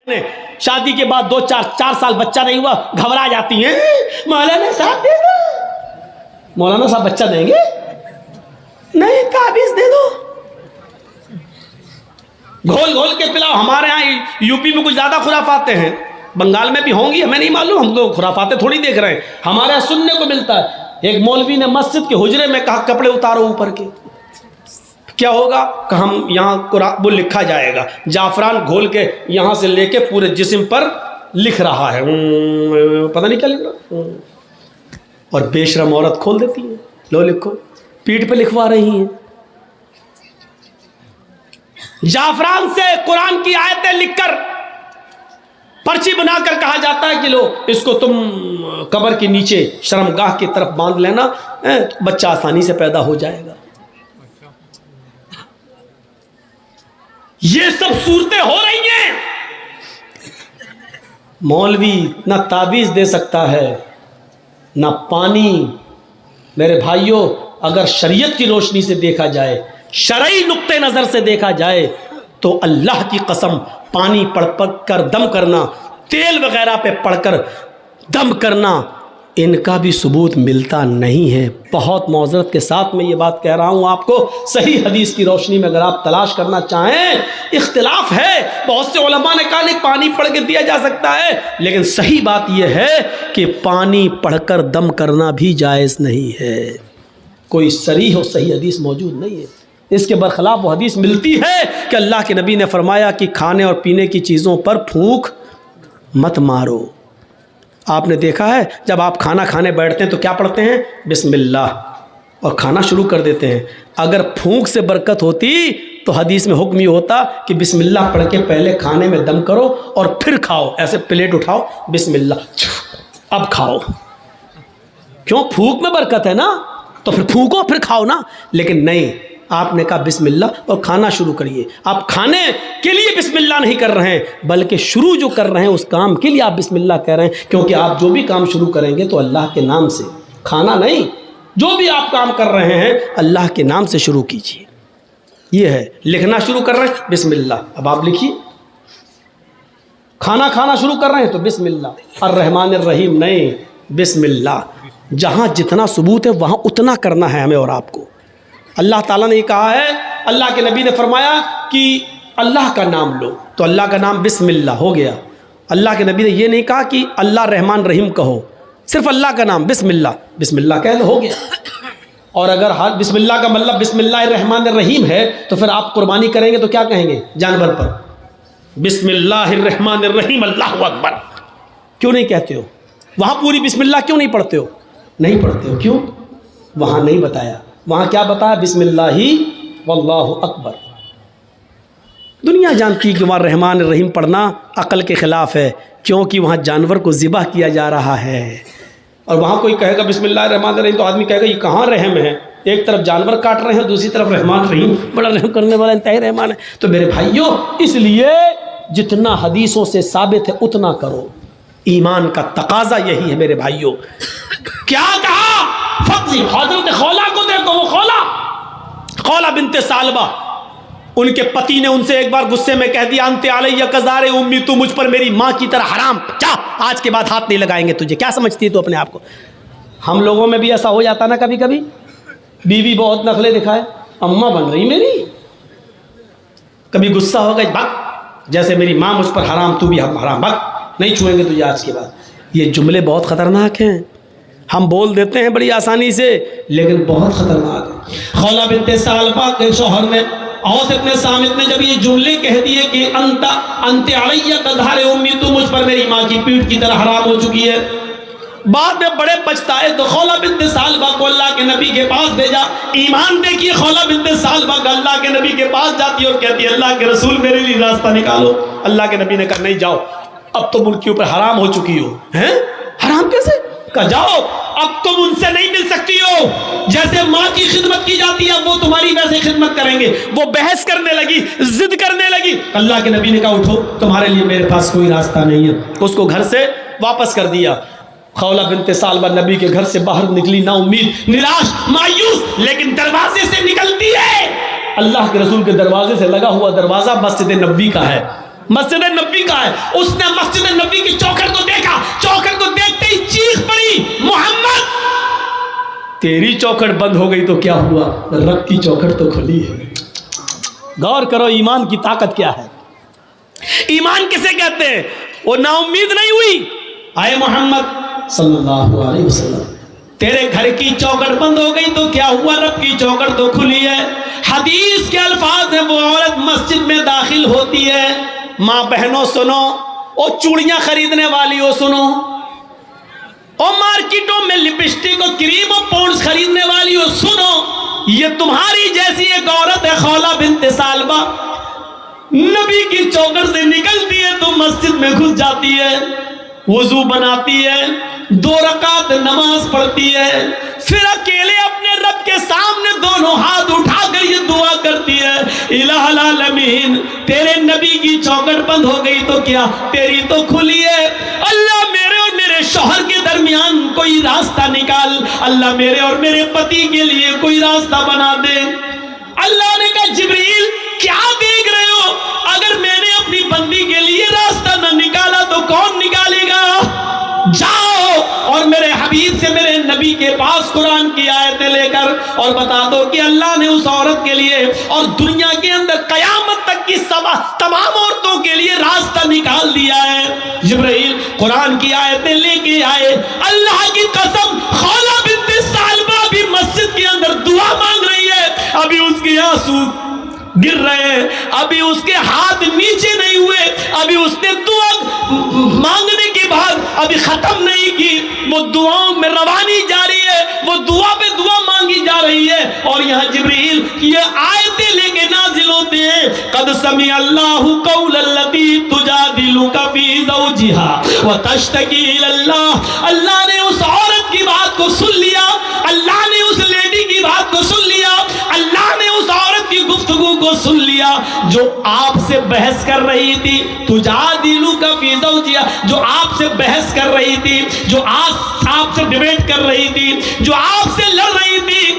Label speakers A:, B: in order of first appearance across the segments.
A: شادی کے بعد 2-4 سال بچہ نہیں ہوا گھبرا جاتی ہیں، مولانا صاحب دے دو، مولانا صاحب بچہ دیں گے نہیں، تعویذ دے دو، گھول گھول کے پلاؤ۔ ہمارے ہاں یو پی میں کچھ زیادہ خرافاتیں ہیں، بنگال میں بھی ہوں گی ہمیں نہیں معلوم، ہم تو خرافاتیں تھوڑی دیکھ رہے ہیں، ہمارے یہاں سننے کو ملتا ہے۔ ایک مولوی نے مسجد کے حجرے میں کہا کپڑے اتارو اوپر کے، کیا ہوگا کہ ہم یہاں قرآن وہ لکھا جائے گا، جعفران گھول کے یہاں سے لے کے پورے جسم پر لکھ رہا ہے، پتہ نہیں کیا لکھ رہا، اور بے شرم عورت کھول دیتی ہے، لو لکھو، پیٹھ پہ لکھوا رہی ہیں۔ جعفران سے قرآن کی آیتیں لکھ کر پرچی بنا کر کہا جاتا ہے کہ لو اس کو تم قبر کے نیچے شرمگاہ کی طرف باندھ لینا، بچہ آسانی سے پیدا ہو جائے گا۔ یہ سب صورتیں ہو رہی ہیں۔ مولوی نہ تعویذ دے سکتا ہے نہ پانی۔ میرے بھائیوں، اگر شریعت کی روشنی سے دیکھا جائے، شرعی نقطہ نظر سے دیکھا جائے تو اللہ کی قسم پانی پڑ کر دم کرنا، تیل وغیرہ پہ پڑ کر دم کرنا، ان کا بھی ثبوت ملتا نہیں ہے۔ بہت معذرت کے ساتھ میں یہ بات کہہ رہا ہوں آپ کو، صحیح حدیث کی روشنی میں اگر آپ تلاش کرنا چاہیں، اختلاف ہے، بہت سے علماء نے کہا نہیں پانی پڑھ کے دیا جا سکتا ہے، لیکن صحیح بات یہ ہے کہ پانی پڑھ کر دم کرنا بھی جائز نہیں ہے۔ کوئی صریح اور صحیح حدیث موجود نہیں ہے۔ اس کے برخلاف وہ حدیث ملتی ہے کہ اللہ کے نبی نے فرمایا کہ کھانے اور پینے کی چیزوں پر پھونک مت مارو۔ آپ نے دیکھا ہے جب آپ کھانا کھانے بیٹھتے ہیں تو کیا پڑھتے ہیں؟ بسم اللہ، اور کھانا شروع کر دیتے ہیں۔ اگر پھونک سے برکت ہوتی تو حدیث میں حکم یہ ہوتا کہ بسم اللہ پڑھ کے پہلے کھانے میں دم کرو اور پھر کھاؤ، ایسے پلیٹ اٹھاؤ، بسم اللہ اب کھاؤ۔ کیوں؟ پھونک میں برکت ہے نا، تو پھر پھونکو پھر کھاؤ نا، لیکن نہیں، آپ نے کہا بسم اللہ اور کھانا شروع کریے۔ آپ کھانے کے لیے بسم اللہ نہیں کر رہے ہیں، بلکہ شروع جو کر رہے ہیں اس کام کے لیے آپ بسم اللہ کہہ رہے ہیں، کیونکہ آپ جو بھی کام شروع کریں گے تو اللہ کے نام سے، کھانا نہیں، جو بھی آپ کام کر رہے ہیں اللہ کے نام سے شروع کیجیے۔ یہ ہے، لکھنا شروع کر رہے ہیں بسم اللہ، اب آپ لکھیے۔ کھانا کھانا شروع کر رہے ہیں تو بسم اللہ، الرحمن الرحیم نہیں، بسم اللہ۔ جہاں جتنا ثبوت ہے وہاں اتنا کرنا ہے ہمیں اور آپ کو۔ اللہ تعالیٰ نے یہ کہا ہے، اللہ کے نبی نے فرمایا کہ اللہ کا نام لو، تو اللہ کا نام بسم اللہ ہو گیا۔ اللہ کے نبی نے یہ نہیں کہا کہ اللہ رحمان رحیم کہو، صرف اللہ کا نام بسم اللہ، بسم اللہ کہہ لو، ہو گیا۔ اور اگر بسم اللہ کا مطلب بسم اللہ الرحمن الرحیم ہے تو پھر آپ قربانی کریں گے تو کیا کہیں گے جانور پر؟ بسم اللہ الرحمن الرحیم اللہ اکبر کیوں نہیں کہتے ہو؟ وہاں پوری بسم اللہ کیوں نہیں پڑھتے ہو؟ نہیں پڑھتے ہو، کیوں؟ وہاں نہیں بتایا، وہاں کیا بتایا؟ بسم اللہ واللہ اکبر۔ دنیا جانتی کہ وہاں رحمان الرحیم پڑھنا عقل کے خلاف ہے، کیونکہ وہاں جانور کو ذبح کیا جا رہا ہے، اور وہاں کوئی کہے گا بسم اللہ الرحمن الرحیم تو آدمی کہے گا یہ کہاں رحم ہے؟ ایک طرف جانور کاٹ رہے ہیں، دوسری طرف رحمان رحیم، بڑا رحم کرنے والا انتہائی رحمان ہے۔ تو میرے بھائیوں، اس لیے جتنا حدیثوں سے ثابت ہے اتنا کرو، ایمان کا تقاضا یہی ہے میرے بھائیوں۔ کیا کہا؟ حضرت خولا کو دیکھو، وہ خولا بنت ثعلبہ، ان کے پتی نے ان سے ایک بار غصے میں کہہ دیا انت علیہ کزار امی، تو مجھ پر میری ماں کی طرح حرام، کیا آج کے بعد ہاتھ نہیں لگائیں گے تجھے۔ کیا سمجھتی ہے تو اپنے آپ کو؟ ہم لوگوں میں بھی ایسا ہو جاتا نا کبھی کبھی، بیوی بہت نخلے دکھائے، اماں بن رہی میری، کبھی غصہ ہو گئی بھگ، جیسے میری ماں مجھ پر حرام تو بھی حرام، بھگ نہیں چھوئیں گے تجھے آج کے بعد۔ یہ جملے بہت خطرناک ہیں، ہم بول دیتے ہیں بڑی آسانی سے، لیکن بہت خطرناک ہے۔ خولا بنت ثعلبہ کے شوہر نے اوس ابن صامت نے جب یہ جملے کہہ دیے کہ انت علیہ کظہر امی، تو مجھ پر میری ماں کی پیٹھ کی طرح حرام ہو چکی ہے، بعد میں بڑے پچھتائے تو خولا بنت ثعلبہ کو اللہ کے نبی کے پاس بھیجا۔ ایمان دیکھیے، خولا بنت ثعلبہ کا اللہ کے نبی کے پاس جاتی اور کہتی ہے اللہ کے رسول میرے لیے راستہ نکالو۔ اللہ کے نبی نے کہا نہیں جاؤ، اب تم ان کے اوپر حرام ہو چکی ہو۔ ہیں؟ حرام کیسے؟ کہا جاؤ، اب تم ان سے نہیں مل سکتی ہو، جیسے ماں کی خدمت کی جاتی ہے وہ تمہاری ویسے خدمت کریں گے۔ وہ بحث کرنے لگی، ضد کرنے لگی۔ اللہ کے نبی نے کہا اٹھو، تمہارے لیے میرے پاس کوئی راستہ نہیں ہے۔ اس کو گھر سے واپس کر دیا۔ خولا بنت ثعلبہ نبی کے گھر سے باہر نکلی، نا امید، نراش، مایوس، لیکن دروازے سے نکلتی ہے، اللہ کے رسول کے دروازے سے لگا ہوا دروازہ مسجد نبوی کا ہے، مسجد نبوی کا ہے. اس نے مسجد نبوی کی چوکھٹ کو دیکھا, چوکھٹ کو دیکھتے ہی چیخ پڑی, محمد تیری چوکھٹ بند ہو گئی تو کیا ہوا, رب کی چوکھٹ تو کھلی ہے. غور کرو ایمان کی طاقت کیا ہے. ایمان کسے کہتے ہیں؟ وہ نا امید نہیں ہوئی, آئے محمد صلی اللہ علیہ وسلم تیرے گھر کی چوکھٹ بند ہو گئی تو کیا ہوا, رب کی چوکھٹ تو کھلی ہے. حدیث کے الفاظ ہیں, وہ عورت مسجد میں داخل ہوتی ہے, ماں بہنوں سنو, اور چوڑیاں خریدنے والی ہو سنو, اور مارکیٹوں میں لپسٹک اور کریم اور پونڈز خریدنے والی ہو سنو, یہ تمہاری جیسی ایک عورت ہے خولہ بنت ثعلبہ, نبی کی چوکھٹ سے نکلتی ہے تو مسجد میں گھس جاتی ہے, وضو بناتی ہے, 2 رکعت نماز پڑھتی ہے, پھر اکیلے اپنے رب کے سامنے دونوں ہاتھ اٹھا کر یہ دعا کرتی ہے, الہ العالمین تیرے نبی کی چوکھٹ بند ہو گئی تو کیا تیری تو کھلی ہے, اللہ میرے اور میرے شوہر کے درمیان کوئی راستہ نکال, اللہ میرے اور میرے پتی کے لیے کوئی راستہ بنا دے. اللہ نے کہا جبریل کیا دیکھ رہے ہو, اگر میں نے اپنی بندی کے لیے راستہ نہ نکالا تو کون نکالے گا, جاؤ اور میرے حبیب سے میرے نبی کے پاس قرآن کی آیتیں لے کر اور بتا دو کہ اللہ نے اس عورت کے لیے اور دنیا کے اندر قیامت تک کی تمام عورتوں کے لیے راستہ نکال دیا ہے. جبرائیل قرآن کی آیتیں لے کے آئے, اللہ کی قسم خولہ بنت ثعلبہ بھی مسجد کے اندر دعا مانگ رہی ہے, ابھی اس کے آنسو گر رہے ہیں, ابھی اس کے ہاتھ نیچے نہیں ہوئے, ابھی اس نے دعا مانگنے کے بعد ابھی ختم نہیں کی, وہ دعاؤں میں روانی جاری ہے, وہ دعا پہ دعا مانگی جا رہی ہے. اور یہاں جبریل یہ آیتیں لے کے نازل ہوتے ہیں, قد سمع اللہ قول التی تجادلک فی زوجہا وتشتکی الی اللہ, اللہ نے اس عورت کی بات کو سن لیا, اللہ نے اس لیڈی کی بات کو سن لیا, اللہ نے اس عورت کی گفتگو کو سن لیا جو آپ سے بحث کر رہی تھی, تجادلک فی زوجہا, جو آپ سے بحث کر رہی تھی, جو آپ سے ڈیبیٹ کر رہی تھی, جو آپ سے لڑ رہی تھی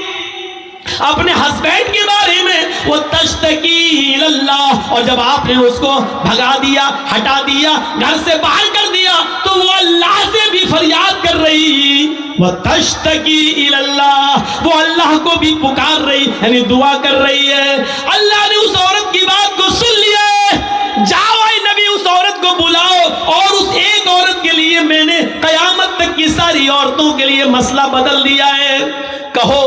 A: اپنے ہسبینڈ کے بارے میں, وہ تشتکی اللہ, اور جب آپ نے اس کو بھگا دیا, ہٹا دیا, گھر سے باہر کر دیا تو وہ اللہ سے بھی فریاد کر رہی, وہ تشتکی اللہ, وہ اللہ کو بھی پکار رہی, یعنی دعا کر رہی ہے. اللہ نے اس عورت کی بات کو سن لیا ہے, جاؤ اے نبی اس عورت کو بلاؤ, اور اس ایک عورت کے لیے میں نے قیامت تک کی ساری عورتوں کے لیے مسئلہ بدل دیا ہے. کہو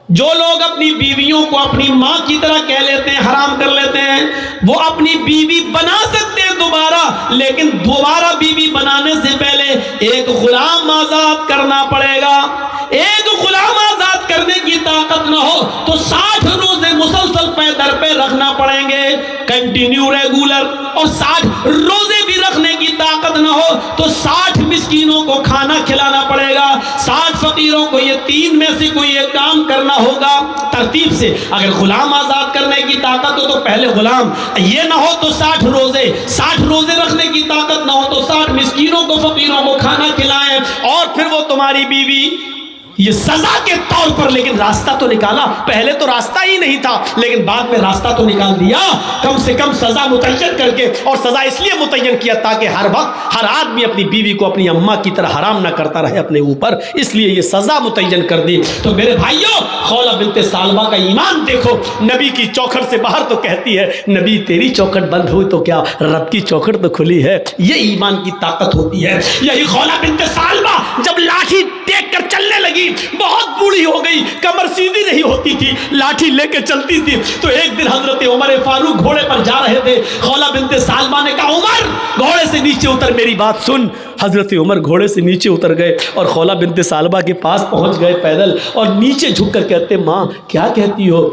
A: جو لوگ اپنی بیویوں کو اپنی ماں کی طرح کہہ لیتے ہیں, حرام کر لیتے ہیں, وہ اپنی بیوی بنا سکتے ہیں دوبارہ, لیکن دوبارہ بیوی بنانے سے پہلے ایک غلام آزاد کرنا پڑے گا. ایک غلام آزاد کرنے کی طاقت نہ ہو تو 60 روزے مسلسل پہ در پہ رکھنا پڑیں گے, کنٹینیو ریگولر, اور 60 روزے بھی رکھنے کی طاقت نہ ہو تو 60 مسکینوں کو کھانا کھلانا پڑے گا, 60 فقیروں کو یہ 3 میں سے کوئی ایک کام کرنا ہوگا ترتیب سے. اگر غلام آزاد کرنے کی طاقت ہو تو پہلے غلام, یہ نہ ہو تو 60 روزے رکھنے کی طاقت نہ ہو تو 60 مسکینوں کو فقیروں کو کھانا کھلائیں, اور پھر وہ تمہاری بیوی. یہ سزا کے طور پر, لیکن راستہ تو نکالا, پہلے تو راستہ ہی نہیں تھا لیکن بعد میں راستہ تو نکال دیا, کم سے کم سزا متعین کر کے. اور سزا اس لیے متعین کیا تاکہ ہر وقت ہر آدمی اپنی بیوی کو اپنی اماں کی طرح حرام نہ کرتا رہے اپنے اوپر, اس لیے یہ سزا متعین کر دی. تو میرے بھائیوں, خولہ بنت ثعلبہ کا ایمان دیکھو, نبی کی چوکھٹ سے باہر تو کہتی ہے نبی تیری چوکھٹ بند ہوئی تو کیا رب کی چوکھٹ تو کھلی ہے. یہ ایمان کی طاقت ہوتی ہے. یہی خولہ بنت ثعلبہ جب لاٹھی ٹیک کر چلنے لگی, بہت بوڑھی ہو گئی, کمر سیدھی نہیں ہوتی تھی, لاٹھی لے کے چلتی تھی. تو ایک دن حضرت عمر فاروق گھوڑے پر جا رہے تھے, خولہ بنت ثعلبہ نے کہا عمر گھوڑے سے نیچے اتر, میری بات سن. حضرت عمر گھوڑے سے نیچے اتر گئے اور خولہ بنت ثعلبہ کے پاس پہنچ گئے پیدل, اور نیچے جھک کر کہتے ماں کیا کہتی ہو,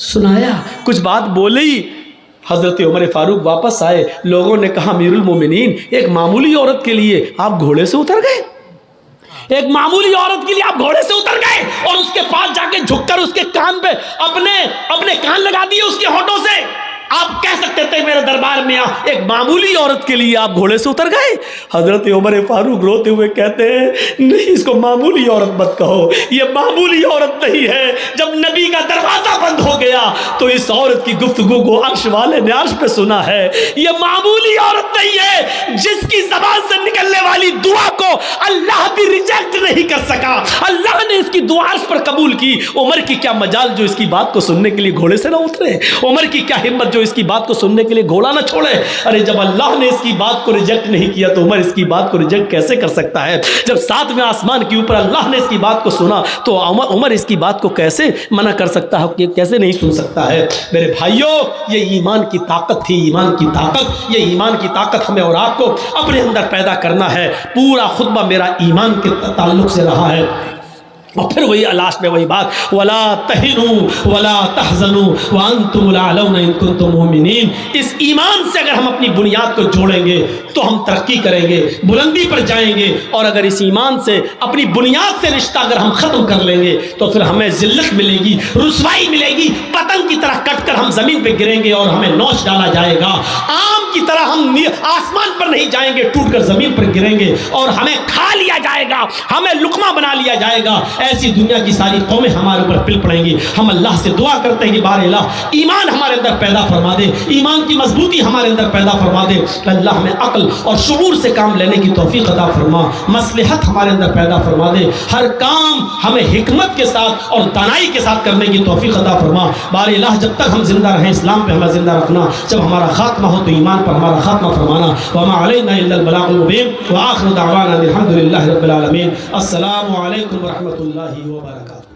A: سنایا, کچھ بات بولی. حضرت عمر فاروق واپس آئے, لوگوں نے کہا امیر المومنین ایک معمولی عورت کے لیے آپ گھوڑے سے اتر گئے, ایک معمولی عورت کے لیے آپ گھوڑے سے اتر گئے, اور اس کے پاس جا کے جھک کر اس کے کان پہ اپنے کان لگا دیے اس کے ہونٹوں سے. آپ کہہ سکتے تھے میرے دربار میں ایک معمولی عورت کے لیے آپ گھوڑے سے اتر گئے؟ حضرت عمر فاروق روتے ہوئے کہتے ہیں نہیں، اس کو معمولی عورت مت کہو، یہ معمولی عورت نہیں ہے۔ جب نبی کا دروازہ بند ہو گیا تو اس عورت کی گفتگو کو عرش والے نے عرش پہ سنا ہے۔ یہ معمولی عورت نہیں ہے جس کی زبان سے نکلنے والی دعا کو اللہ بھی ریجیکٹ نہیں کر سکا، اللہ نے اس کی دعا عرش پر قبول کی۔ عمر کی کیا مجال جو اس کی بات کو سننے کے لیے گھوڑے سے نہ اترے، عمر کی کیا ہمت جو اس کی بات کو سننے کے لیے گھوڑا نہ چھوڑے۔ ارے جب اللہ نے اس کی بات کو ریجیکٹ نہیں کیا تو عمر اس کی بات کو ریجیکٹ کیسے کر سکتا ہے؟ جب ساتویں آسمان کے اوپر اللہ نے اس کی بات کو سنا تو عمر اس کی بات کو کیسے منع کر سکتا ہے، کیسے نہیں سن سکتا ہے؟ میرے بھائیوں، یہ ایمان کی طاقت تھی، ایمان کی طاقت، یہ ایمان کی طاقت ہمیں اور آپ کو اپنے اندر پیدا کرنا ہے۔ پورا خطبہ میرا ایمان کے تعلق سے رہا ہے، اور پھر وہی لاسٹ میں وہی بات وَلَا تَهِنُوا وَلَا تَحْزَنُوا وَأَنْتُمُ الْأَعْلَوْنَ إِن كُنتُم مُؤْمِنِينَ۔ اس ایمان سے اگر ہم اپنی بنیاد کو جوڑیں گے تو ہم ترقی کریں گے، بلندی پر جائیں گے، اور اگر اس ایمان سے اپنی بنیاد سے رشتہ اگر ہم ختم کر لیں گے تو پھر ہمیں ذلت ملے گی، رسوائی ملے گی، پتنگ کی طرح کٹ کر ہم زمین پہ گریں گے اور ہمیں نوچ ڈالا جائے گا۔ آم کی طرح ہم آسمان پر نہیں جائیں گے، ٹوٹ کر زمین پر گریں گے اور ہمیں کھا لیا جائے گا، ہمیں لقمہ بنا لیا جائے گا۔ ایسی دنیا کی ساری قومیں ہمارے اوپر پل پڑیں گی۔ ہم اللہ سے دعا کرتے ہیں کہ بار الہ ایمان ہمارے اندر پیدا فرما دے، ایمان کی مضبوطی ہمارے اندر پیدا فرما دے، اللہ ہمیں عقل اور شعور سے کام لینے کی توفیق عطا فرما، مصلحت ہمارے اندر پیدا فرما دے، ہر کام ہمیں حکمت کے ساتھ اور دانائی کے ساتھ کرنے کی توفیق عطا فرما۔ بار الہ جب تک ہم زندہ رہیں اسلام پہ ہمیں زندہ رکھنا، جب ہمارا خاتمہ ہو تو ایمان پر ہمارا خاتمہ فرمانا۔ وما علینا الا البلاغ المبین وآخر دعوانا الحمد للہ رب العالمین۔ السلام علیکم ورحمۃ اللہ وبرکاتہ۔